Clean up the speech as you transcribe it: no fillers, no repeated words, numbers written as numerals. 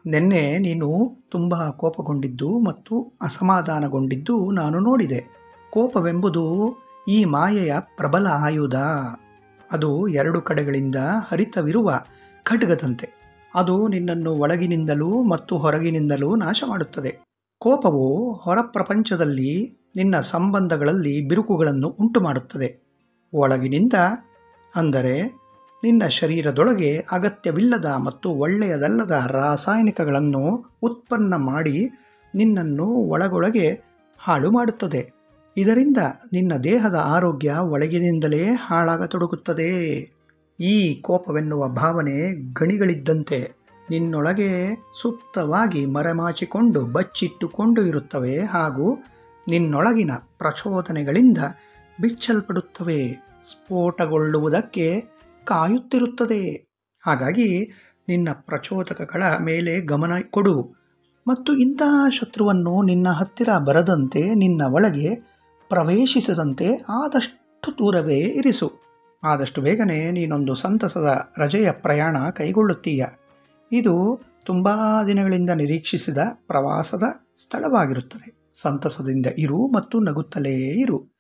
ನಿನ್ನೆ ನೀನು ತುಂಬ ಕೋಪಗೊಂಡಿದ್ದು ಮತ್ತು ಅಸಮಾಧಾನಗೊಂಡಿದ್ದು ನಾನು ನೋಡಿದೆ. ಕೋಪವೆಂಬುದು ಈ ಮಾಯೆಯ ಪ್ರಬಲ ಆಯುಧ. ಅದು ಎರಡು ಕಡೆಗಳಿಂದ ಹರಿತವಿರುವ ಖಡ್ಗದಂತೆ. ಅದು ನಿನ್ನನ್ನು ಒಳಗಿನಿಂದಲೂ ಮತ್ತು ಹೊರಗಿನಿಂದಲೂ ನಾಶ ಮಾಡುತ್ತದೆ. ಕೋಪವು ಹೊರ ಪ್ರಪಂಚದಲ್ಲಿ ನಿನ್ನ ಸಂಬಂಧಗಳಲ್ಲಿ ಬಿರುಕುಗಳನ್ನು ಉಂಟು ಮಾಡುತ್ತದೆ. ಒಳಗಿನಿಂದ ಅಂದರೆ ನಿನ್ನ ಶರೀರದೊಳಗೆ ಅಗತ್ಯವಿಲ್ಲದ ಮತ್ತು ಒಳ್ಳೆಯದಲ್ಲದ ರಾಸಾಯನಿಕಗಳನ್ನು ಉತ್ಪನ್ನ ಮಾಡಿ ನಿನ್ನನ್ನು ಒಳಗೊಳಗೆ ಹಾಳು ಮಾಡುತ್ತದೆ. ಇದರಿಂದ ನಿನ್ನ ದೇಹದ ಆರೋಗ್ಯ ಒಳಗಿನಿಂದಲೇ ಹಾಳಾಗತೊಡಗುತ್ತದೆ. ಈ ಕೋಪವೆನ್ನುವ ಭಾವನೆ ಗಣಿಗಳಿದ್ದಂತೆ ನಿನ್ನೊಳಗೆ ಸುಪ್ತವಾಗಿ ಮರೆಮಾಚಿಕೊಂಡು ಬಚ್ಚಿಟ್ಟುಕೊಂಡು ಇರುತ್ತವೆ ಹಾಗೂ ನಿನ್ನೊಳಗಿನ ಪ್ರಚೋದನೆಗಳಿಂದ ಬಿಚ್ಚಲ್ಪಡುತ್ತವೆ, ಸ್ಫೋಟಗೊಳ್ಳುವುದಕ್ಕೆ ಕಾಯುತ್ತಿರುತ್ತದೆ. ಹಾಗಾಗಿ ನಿನ್ನ ಪ್ರಚೋದಕಗಳ ಮೇಲೆ ಗಮನ ಕೊಡು ಮತ್ತು ಇಂತಹ ಶತ್ರುವನ್ನು ನಿನ್ನ ಹತ್ತಿರ ಬರದಂತೆ, ನಿನ್ನ ಒಳಗೆ ಪ್ರವೇಶಿಸದಂತೆ ಆದಷ್ಟು ದೂರವೇ ಇರಿಸು. ಆದಷ್ಟು ಬೇಗನೆ ನೀನೊಂದು ಸಂತಸದ ರಜೆಯ ಪ್ರಯಾಣ ಕೈಗೊಳ್ಳುತ್ತೀಯ. ಇದು ತುಂಬ ದಿನಗಳಿಂದ ನಿರೀಕ್ಷಿಸಿದ ಪ್ರವಾಸದ ಸ್ಥಳವಾಗಿರುತ್ತದೆ. ಸಂತಸದಿಂದ ಇರು ಮತ್ತು ನಗುತ್ತಲೇ ಇರು.